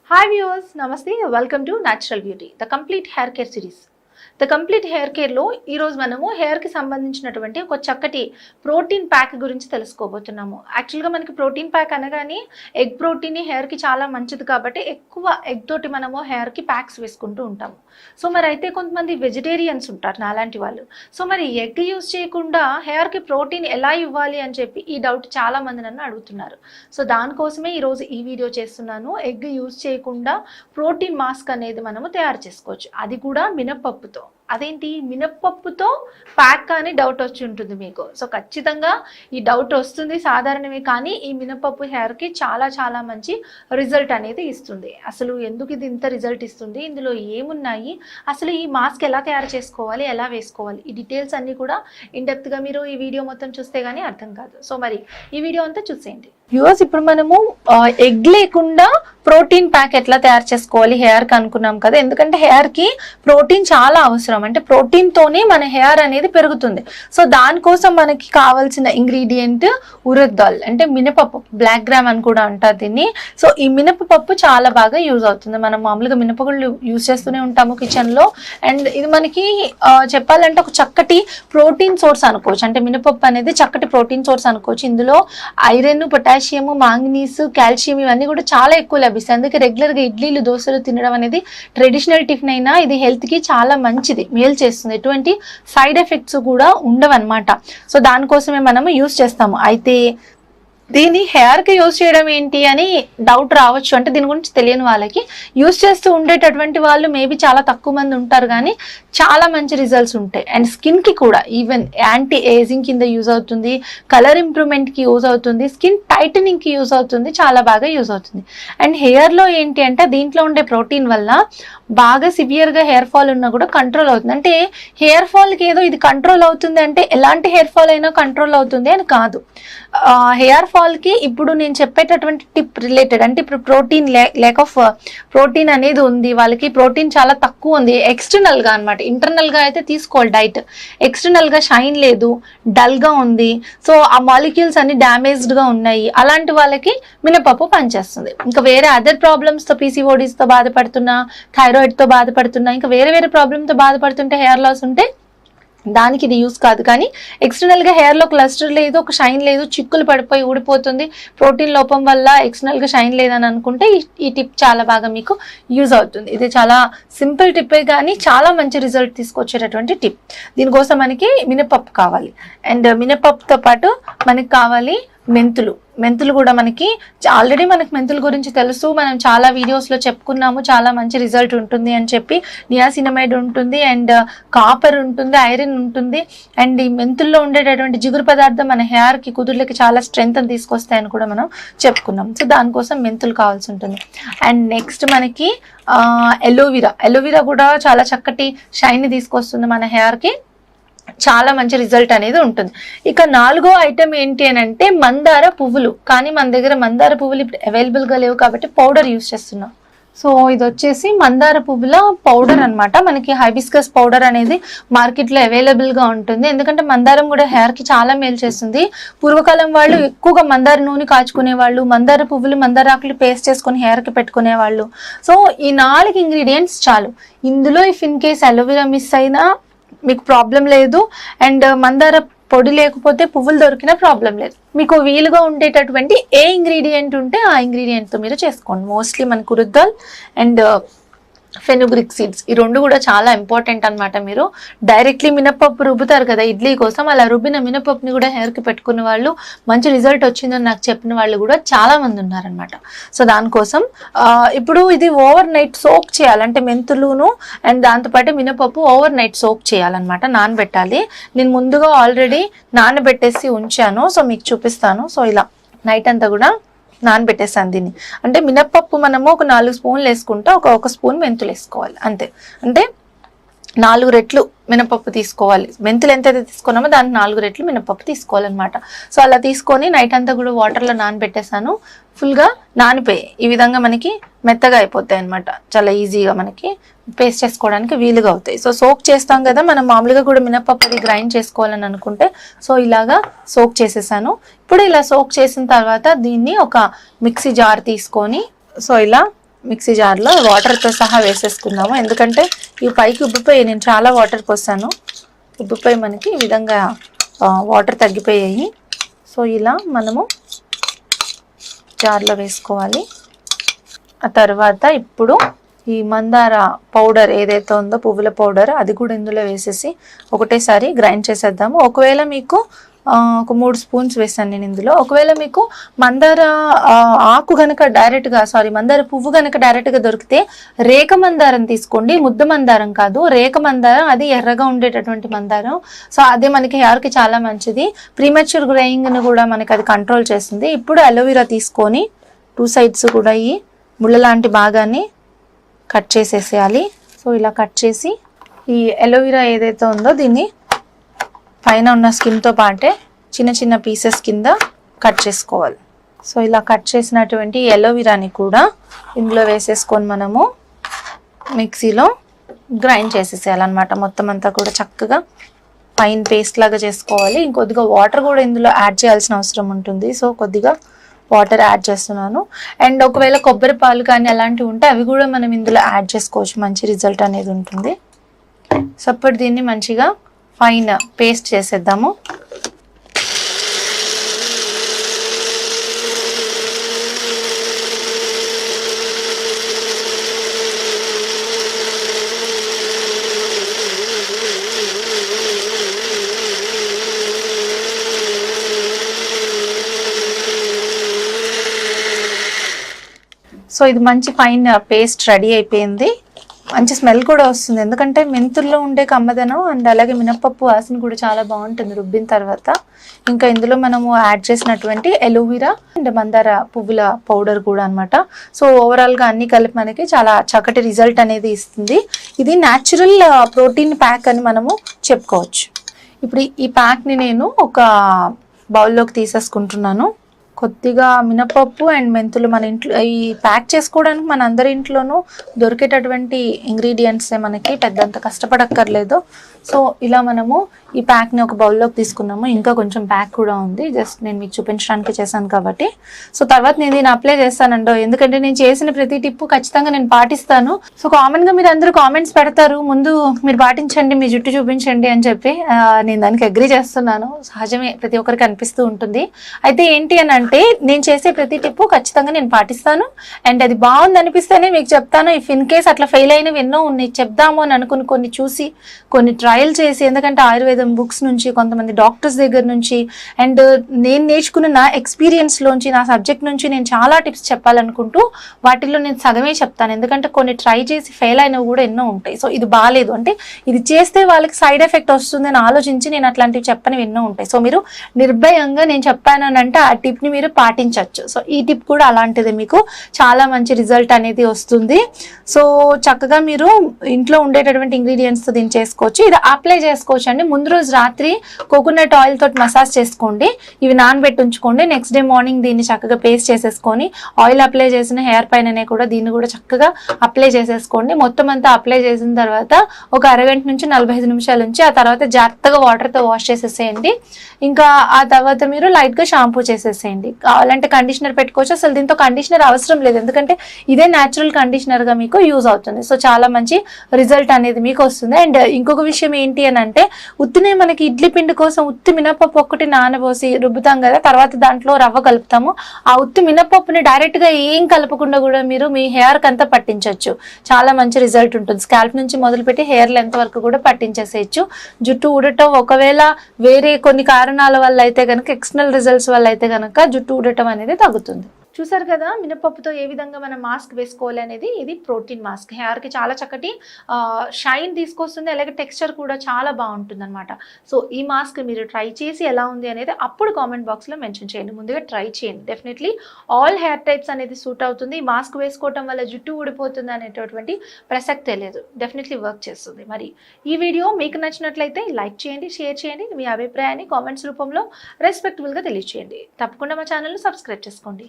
Hi viewers, Namaste. Welcome to Natural Beauty, the complete hair care series. The complete hair కేర్లో ఈరోజు మనము హెయిర్కి సంబంధించినటువంటి ఒక చక్కటి ప్రోటీన్ ప్యాక్ గురించి తెలుసుకోబోతున్నాము. యాక్చువల్గా మనకి ప్రోటీన్ ప్యాక్ అనగానే ఎగ్ ప్రోటీన్ హెయిర్కి చాలా మంచిది కాబట్టి ఎక్కువ ఎగ్ తోటి మనము హెయిర్కి ప్యాక్స్ వేసుకుంటూ ఉంటాము. సో మరి అయితే కొంతమంది వెజిటేరియన్స్ ఉంటారు నాలాంటి వాళ్ళు. సో మరి ఎగ్ యూజ్ చేయకుండా హెయిర్కి ప్రోటీన్ ఎలా ఇవ్వాలి అని చెప్పి ఈ డౌట్ చాలా మంది నన్ను అడుగుతున్నారు. సో దానికోసమే ఈరోజు ఈ వీడియో చేస్తున్నాను. ఎగ్ యూజ్ చేయకుండా ప్రోటీన్ మాస్క్ అనేది మనము తయారు చేసుకోవచ్చు, అది కూడా మినప్పప్పుతో. అదేంటి మినప్పప్పుతో ప్యాక్ అని డౌట్ వచ్చి ఉంటుంది మీకు. సో ఖచ్చితంగా ఈ డౌట్ వస్తుంది, సాధారణమే. కానీ ఈ మినప్పప్పు హెయిర్కి చాలా చాలా మంచి రిజల్ట్ అనేది ఇస్తుంది. అసలు ఎందుకు ఇది ఇంత రిజల్ట్ ఇస్తుంది, ఇందులో ఏమున్నాయి, అసలు ఈ మాస్క్ ఎలా తయారు చేసుకోవాలి, ఎలా వేసుకోవాలి, ఈ డీటెయిల్స్ అన్నీ కూడా ఇన్డెప్త్గా మీరు ఈ వీడియో మొత్తం చూస్తే కానీ అర్థం కాదు. సో మరి ఈ వీడియో అంతా చూసేయండి. వ్యూవర్స్, ఇప్పుడు మనము ఎగ్ లేకుండా ప్రోటీన్ ప్యాక్ ఎట్లా తయారు చేసుకోవాలి హెయిర్కి అనుకున్నాం కదా. ఎందుకంటే హెయిర్కి ప్రోటీన్ చాలా అవసరం, అంటే ప్రోటీన్తోనే మన హెయిర్ అనేది పెరుగుతుంది. సో దానికోసం మనకి కావాల్సిన ఇంగ్రీడియంట్ ఉరద్ దాల్, అంటే మినపప్పు, బ్లాక్ గ్రామ్ అని కూడా అంటారు దీన్ని. సో ఈ మినపప్పు చాలా బాగా యూజ్ అవుతుంది. మనం మామూలుగా మినపగుళ్ళు యూజ్ చేస్తూనే ఉంటాము కిచెన్లో. అండ్ ఇది మనకి చెప్పాలంటే ఒక చక్కటి ప్రోటీన్ సోర్స్ అనుకోవచ్చు. అంటే మినపప్పు అనేది చక్కటి ప్రోటీన్ సోర్స్ అనుకోవచ్చు. ఇందులో ఐరన్, పొటాషియం, మాంగనీస్, కాల్షియం ఇవన్నీ కూడా చాలా ఎక్కువ లభిస్తాయి. అందుకే రెగ్యులర్గా ఇడ్లీలు, దోశలు తినడం అనేది ట్రెడిషనల్ టిఫిన్ అయినా ఇది హెల్త్కి చాలా మంచిది, మేలు చేస్తుంది. ఎటువంటి సైడ్ ఎఫెక్ట్స్ కూడా ఉండవు అనమాట. సో దానికోసమే మనము యూజ్ చేస్తాము. అయితే దీన్ని హెయిర్కి యూజ్ చేయడం ఏంటి అని డౌట్ రావచ్చు. అంటే దీని గురించి తెలియని వాళ్ళకి, యూజ్ చేస్తూ ఉండేటటువంటి వాళ్ళు మేబీ చాలా తక్కువ మంది ఉంటారు, కానీ చాలా మంచి రిజల్ట్స్ ఉంటాయి. అండ్ స్కిన్కి కూడా ఈవెన్ యాంటీ ఏజింగ్ కింద యూజ్ అవుతుంది, కలర్ ఇంప్రూవ్మెంట్కి యూజ్ అవుతుంది, స్కిన్ టైటనింగ్కి యూజ్ అవుతుంది, చాలా బాగా యూజ్ అవుతుంది. అండ్ హెయిర్లో ఏంటి అంటే దీంట్లో ఉండే ప్రోటీన్ వల్ల బాగా సివియర్గా హెయిర్ ఫాల్ ఉన్నా కూడా కంట్రోల్ అవుతుంది. అంటే హెయిర్ ఫాల్కి ఏదో ఇది కంట్రోల్ అవుతుంది అంటే ఎలాంటి హెయిర్ ఫాల్ అయినా కంట్రోల్ అవుతుంది అని కాదు. హెయిర్ ఫాల్కి ఇప్పుడు నేను చెప్పేటటువంటి టిప్ రిలేటెడ్, అంటే ఇప్పుడు ప్రోటీన్ ల్యాక్ ఆఫ్ ప్రోటీన్ అనేది ఉంది, వాళ్ళకి ప్రోటీన్ చాలా తక్కువ ఉంది ఎక్స్టర్నల్గా అనమాట. ఇంటర్నల్గా అయితే తీసుకోవాలి డైట్, ఎక్స్టర్నల్గా షైన్ లేదు, డల్గా ఉంది, సో ఆ మాలిక్యూల్స్ అన్ని డ్యామేజ్డ్గా ఉన్నాయి, అలాంటి వాళ్ళకి మినపప్పు పనిచేస్తుంది. ఇంకా వేరే అదర్ ప్రాబ్లమ్స్తో, పీసీఓడీస్తో బాధపడుతున్నా, థైరాయిడ్తో బాధపడుతున్నా, ఇంకా వేరే వేరే ప్రాబ్లంతో బాధపడుతుంటే, హెయిర్ లాస్ ఉంటే దానికి ఇది యూస్ కాదు. కానీ ఎక్స్టర్నల్గా హెయిర్లో క్లస్టర్ లేదు, ఒక షైన్ లేదు, చిక్కులు పడిపోయి ఊడిపోతుంది, ప్రోటీన్ లోపం వల్ల ఎక్స్టర్నల్గా షైన్ లేదని అనుకుంటే ఈ టిప్ చాలా బాగా మీకు యూజ్ అవుతుంది. ఇది చాలా సింపుల్ టిప్పే కానీ చాలా మంచి రిజల్ట్ తీసుకొచ్చేటటువంటి టిప్. దీనికోసం మనకి మినపప్పు కావాలి. అండ్ మినపప్పుతో పాటు మనకి కావాలి మెంతులు కూడా మనకి ఆల్రెడీ మనకి మెంతుల గురించి తెలుసు, మనం చాలా వీడియోస్లో చెప్పుకున్నాము, చాలా మంచి రిజల్ట్ ఉంటుంది అని చెప్పి. నియాసినమైడ్ ఉంటుంది, అండ్ కాపర్ ఉంటుంది, ఐరన్ ఉంటుంది, అండ్ ఈ మెంతుల్లో ఉండేటటువంటి జిగురు పదార్థం మన హెయిర్కి, కుదుర్లకి చాలా స్ట్రెంగ్త్ అని తీసుకొస్తాయని కూడా మనం చెప్పుకున్నాం. సో దానికోసం మెంతులు కావాల్సి ఉంటుంది. అండ్ నెక్స్ట్ మనకి ఎలోవీరా కూడా చాలా చక్కటి షైన్ తీసుకొస్తుంది మన హెయిర్కి, చాలా మంచి రిజల్ట్ అనేది ఉంటుంది. ఇక 4వ ఐటెం ఏంటి అని అంటే మందార పువ్వులు. కానీ మన దగ్గర మందార పువ్వులు ఇప్పుడు అవైలబుల్గా లేవు కాబట్టి పౌడర్ యూజ్ చేస్తున్నాం. సో ఇది వచ్చేసి మందార పువ్వుల పౌడర్ అనమాట. మనకి హైబిస్కస్ పౌడర్ అనేది మార్కెట్లో అవైలబుల్గా ఉంటుంది. ఎందుకంటే మందారం కూడా హెయిర్కి చాలా మేలు చేస్తుంది. పూర్వకాలం వాళ్ళు ఎక్కువగా మందార నూనె కాచుకునే వాళ్ళు, మందార పువ్వులు, మందార ఆకులు పేస్ట్ చేసుకొని హెయిర్కి పెట్టుకునే వాళ్ళు. సో ఈ 4 ఇంగ్రీడియంట్స్ చాలు. ఇందులో if in case aloe vera miss అయినా మీకు ప్రాబ్లం లేదు, అండ్ మందార పొడి లేకపోతే పువ్వులు దొరికినా ప్రాబ్లం లేదు. మీకు వీలుగా ఉండేటటువంటి ఏ ఇంగ్రీడియంట్ ఉంటే ఆ ఇంగ్రీడియంట్తో మీరు చేసుకోండి. మోస్ట్లీ మనకు urad dal and fenugreek seeds, ఈ 2 కూడా చాలా ఇంపార్టెంట్ అనమాట. మీరు డైరెక్ట్లీ మినపప్పు రుబ్బుతారు కదా ఇడ్లీ కోసం, అలా రుబ్బిన మినపప్పుని కూడా హెయిర్కి పెట్టుకునే వాళ్ళు, మంచి రిజల్ట్ వచ్చిందని నాకు చెప్పిన వాళ్ళు కూడా చాలా మంది ఉన్నారనమాట. సో దానికోసం ఇప్పుడు ఇది ఓవర్ నైట్ సోక్ చేయాలంటే మెంతులును అండ్ దాంతోపాటు మినపప్పు ఓవర్ నైట్ సోక్ చేయాలన్నమాట, నానబెట్టాలి. నేను ముందుగా ఆల్రెడీ నానబెట్టేసి ఉంచాను, సో మీకు చూపిస్తాను. సో ఇలా నైట్ అంతా కూడా నానబెట్టేసాను దీన్ని. అంటే మినప్పప్పు మనము ఒక 4 స్పూన్లు వేసుకుంటే ఒక స్పూన్ మెంతులు వేసుకోవాలి అంతే. అంటే 4 రెట్లు మినపప్పు తీసుకోవాలి. మెంతులు ఎంతైతే తీసుకున్నామో దానికి 4 రెట్లు మినపప్పు తీసుకోవాలన్నమాట. సో అలా తీసుకొని నైట్ అంతా కూడా వాటర్లో నానబెట్టేసాను. ఫుల్గా నానిపోయి ఈ విధంగా మనకి మెత్తగా అయిపోతాయి అనమాట. చాలా ఈజీగా మనకి పేస్ట్ చేసుకోవడానికి వీలుగా అవుతాయి. సో సోక్ చేస్తాం కదా మనం, మామూలుగా కూడా మినపప్పు గ్రైండ్ చేసుకోవాలని అనుకుంటే సో ఇలాగా సోక్ చేసేసాను. ఇప్పుడు ఇలా సోక్ చేసిన తర్వాత దీన్ని ఒక మిక్సీ జార్ తీసుకొని సో ఇలా మిక్సీ జార్లో వాటర్తో సహా వేసేసుకుందాము. ఎందుకంటే ఇవి పైకి ఉబ్బిపోయి నేను చాలా వాటర్ పోసాను, ఉబ్బిపోయి మనకి ఈ విధంగా వాటర్ తగ్గిపోయాయి. సో ఇలా మనము జార్లో వేసుకోవాలి. ఆ తర్వాత ఇప్పుడు ఈ మందార పౌడర్ ఏదైతే ఉందో పువ్వుల పౌడర్ అది కూడా ఇందులో వేసేసి ఒకటేసారి గ్రైండ్ చేసేద్దాము. ఒకవేళ మీకు ఒక 3 స్పూన్స్ వేసాను నేను ఇందులో. ఒకవేళ మీకు మందార ఆకు కనుక మందార పువ్వు కనుక డైరెక్ట్గా దొరికితే రేక మందారం తీసుకోండి, ముద్ద మందారం కాదు, రేక మందారం. అది ఎర్రగా ఉండేటటువంటి మందారం. సో అదే మనకి హెయిర్కి చాలా మంచిది, ప్రీమెచ్యూర్ గ్రేయింగ్ని కూడా మనకి అది కంట్రోల్ చేస్తుంది. ఇప్పుడు అలోవెరా తీసుకొని 2 సైడ్స్ కూడా ఈ ముళ్ళ లాంటి భాగాన్ని కట్ చేసేసేయాలి. సో ఇలా కట్ చేసి ఈ అలోవెరా ఏదైతే ఉందో దీన్ని పైన ఉన్న స్కిన్తో పాటే చిన్న చిన్న పీసెస్ కింద కట్ చేసుకోవాలి. సో ఇలా కట్ చేసినటువంటి అలోవెరాని కూడా ఇందులో వేసేసుకొని మనము మిక్సీలో గ్రైండ్ చేసేసేయాలన్నమాట. మొత్తం అంతా కూడా చక్కగా ఫైన్ పేస్ట్ లాగా చేసుకోవాలి. ఇంకొద్దిగా వాటర్ కూడా ఇందులో యాడ్ చేయాల్సిన అవసరం ఉంటుంది. సో కొద్దిగా వాటర్ యాడ్ చేస్తున్నాను. అండ్ ఒకవేళ కొబ్బరి పాలు కానీ అలాంటివి ఉంటే అవి కూడా మనం ఇందులో యాడ్ చేసుకోవచ్చు, మంచి రిజల్ట్ అనేది ఉంటుంది. సో అప్పుడు దీన్ని మంచిగా ఫైన్ పేస్ట్ చేసేద్దాము. సో ఇది మంచి ఫైన్ పేస్ట్ రెడీ అయిపోయింది. మంచి స్మెల్ కూడా వస్తుంది, ఎందుకంటే మెంతుల్లో ఉండే కమ్మదనం అండ్ అలాగే మినపప్పు వాసన కూడా చాలా బాగుంటుంది రుబ్బిన తర్వాత. ఇంకా ఇందులో మనము యాడ్ చేసినటువంటి అలోవెరా అండ్ మందార పువ్వుల పౌడర్ కూడా అనమాట. సో ఓవరాల్గా అన్ని కలిపి మనకి చాలా చక్కటి రిజల్ట్ అనేది ఇస్తుంది. ఇది న్యాచురల్ ప్రోటీన్ ప్యాక్ అని మనము చెప్పుకోవచ్చు. ఇప్పుడు ఈ ప్యాక్ని నేను ఒక బౌల్లోకి తీసేసుకుంటున్నాను. కొద్దిగా మినపప్పు అండ్ మెంతులు మన ఇంట్లో ఈ ప్యాక్ చేసుకోవడానికి మన అందరి ఇంట్లోనూ దొరికేటటువంటి ఇంగ్రీడియంట్సే, మనకి పెద్దంత కష్టపడక్కర్లేదు. సో ఇలా మనము ఈ ప్యాక్ని ఒక బౌల్లోకి తీసుకున్నాము. ఇంకా కొంచెం ప్యాక్ కూడా ఉంది, జస్ట్ నేను మీకు చూపించడానికి చేశాను కాబట్టి. సో తర్వాత నేను దీన్ని అప్లై చేస్తానండో, ఎందుకంటే నేను చేసిన ప్రతి టిప్పు ఖచ్చితంగా నేను పాటిస్తాను. సో కామన్గా మీరు అందరూ కామెంట్స్ పెడతారు, ముందు మీరు పాటించండి, మీ జుట్టు చూపించండి అని చెప్పి. నేను దానికి అగ్రీ చేస్తున్నాను, సహజమే, ప్రతి ఒక్కరికి అనిపిస్తూ ఉంటుంది. అయితే ఏంటి అని అంటే నేను చేసే ప్రతి టిప్పు ఖచ్చితంగా నేను పాటిస్తాను. అండ్ అది బాగుంది అనిపిస్తేనే మీకు చెప్తాను. ఇఫ్ ఇన్ కేస్ అట్లా ఫెయిల్ అయినవి ఎన్నో ఉన్నాయి, చెప్దాము అని అనుకుని కొన్ని చూసి కొన్ని ట్రయల్ చేసి, ఎందుకంటే ఆయుర్వేదం బుక్స్ నుంచి, కొంతమంది డాక్టర్స్ దగ్గర నుంచి, అండ్ నేను నేర్చుకున్న నా ఎక్స్పీరియన్స్లోంచి, నా సబ్జెక్ట్ నుంచి నేను చాలా టిప్స్ చెప్పాలనుకుంటూ వాటిల్లో నేను సగమే చెప్తాను. ఎందుకంటే కొన్ని ట్రై చేసి ఫెయిల్ అయినవి కూడా ఎన్నో ఉంటాయి. సో ఇది బాగాలేదు అంటే ఇది చేస్తే వాళ్ళకి సైడ్ ఎఫెక్ట్ వస్తుంది అని ఆలోచించి నేను అట్లాంటివి చెప్పనివి ఎన్నో ఉంటాయి. సో మీరు నిర్భయంగా నేను చెప్పాను అని అంటే ఆ టిప్ని మీరు పాటించవచ్చు. సో ఈ టిప్ కూడా అలాంటిది, మీకు చాలా మంచి రిజల్ట్ అనేది వస్తుంది. సో చక్కగా మీరు ఇంట్లో ఉండేటటువంటి ఇంగ్రీడియంట్స్తో దీన్ని చేసుకోవచ్చు. ఇది అప్లై చేసుకోవచ్చు అండి. ముందు రోజు రాత్రి కోకోనట్ ఆయిల్ తోటి మసాజ్ చేసుకోండి, ఇవి నానబెట్టి ఉంచుకోండి. నెక్స్ట్ డే మార్నింగ్ దీన్ని చక్కగా పేస్ట్ చేసేసుకొని ఆయిల్ అప్లై చేసిన హెయిర్ పైననే కూడా దీన్ని కూడా చక్కగా అప్లై చేసేసుకోండి. మొత్తం అంతా అప్లై చేసిన తర్వాత ఒక అరగంట నుంచి 45 నిమిషాల నుంచి ఆ తర్వాత జాగ్రత్తగా వాటర్తో వాష్ చేసేసేయండి. ఇంకా ఆ తర్వాత మీరు లైట్గా షాంపూ చేసేసేయండి. కావాలంటే కండిషనర్ పెట్టుకోవచ్చు. అసలు దీంతో కండిషనర్ అవసరం లేదు, ఎందుకంటే ఇదే న్యాచురల్ కండిషనర్గా మీకు యూజ్ అవుతుంది. సో చాలా మంచి రిజల్ట్ అనేది మీకు వస్తుంది. అండ్ ఇంకొక విషయం ఏంటి అని అంటే, ఉత్తినే మనకి ఇడ్లీ పిండి కోసం ఉత్తి మినపప్పు ఒక్కటి నానబోసి రుబ్బుతాం కదా, తర్వాత దాంట్లో రవ్వ కలుపుతాము. ఆ ఉత్తి మినపప్పుని డైరెక్ట్గా ఏం కలపకుండా కూడా మీరు మీ హెయిర్కి అంతా పట్టించవచ్చు. చాలా మంచి రిజల్ట్ ఉంటుంది. స్కాల్ప్ నుంచి మొదలుపెట్టి హెయిర్ లెంత్ వరకు కూడా పట్టించేసేయచ్చు. జుట్టు ఊడటం ఒకవేళ వేరే కొన్ని కారణాల వల్ల అయితే కనుక, ఎక్స్టర్నల్ రిజల్ట్స్ వల్ల అయితే కనుక జుట్టు ఊడటం అనేది తగ్గుతుంది. చూసారు కదా మినపప్పుతో ఏ విధంగా మనం మాస్క్ వేసుకోవాలి అనేది. ఇది ప్రోటీన్ మాస్క్, హెయిర్కి చాలా చక్కటి షైన్ తీసుకొస్తుంది, అలాగే టెక్స్చర్ కూడా చాలా బాగుంటుంది అనమాట. సో ఈ మాస్క్ మీరు ట్రై చేసి ఎలా ఉంది అనేది అప్పుడు కామెంట్ బాక్స్లో మెన్షన్ చేయండి. ముందుగా ట్రై చేయండి, డెఫినెట్లీ ఆల్ హెయిర్ టైప్స్ అనేది సూట్ అవుతుంది. ఈ మాస్క్ వేసుకోవటం వల్ల జుట్టు ఊడిపోతుంది అనేటటువంటి ప్రసక్తే లేదు, డెఫినెట్లీ వర్క్ చేస్తుంది. మరి ఈ వీడియో మీకు నచ్చినట్లయితే లైక్ చేయండి, షేర్ చేయండి, మీ అభిప్రాయాన్ని కామెంట్స్ రూపంలో రెస్పెక్ట్ఫుల్గా తెలియజేయండి. తప్పకుండా మా ఛానల్ని సబ్స్క్రైబ్ చేసుకోండి.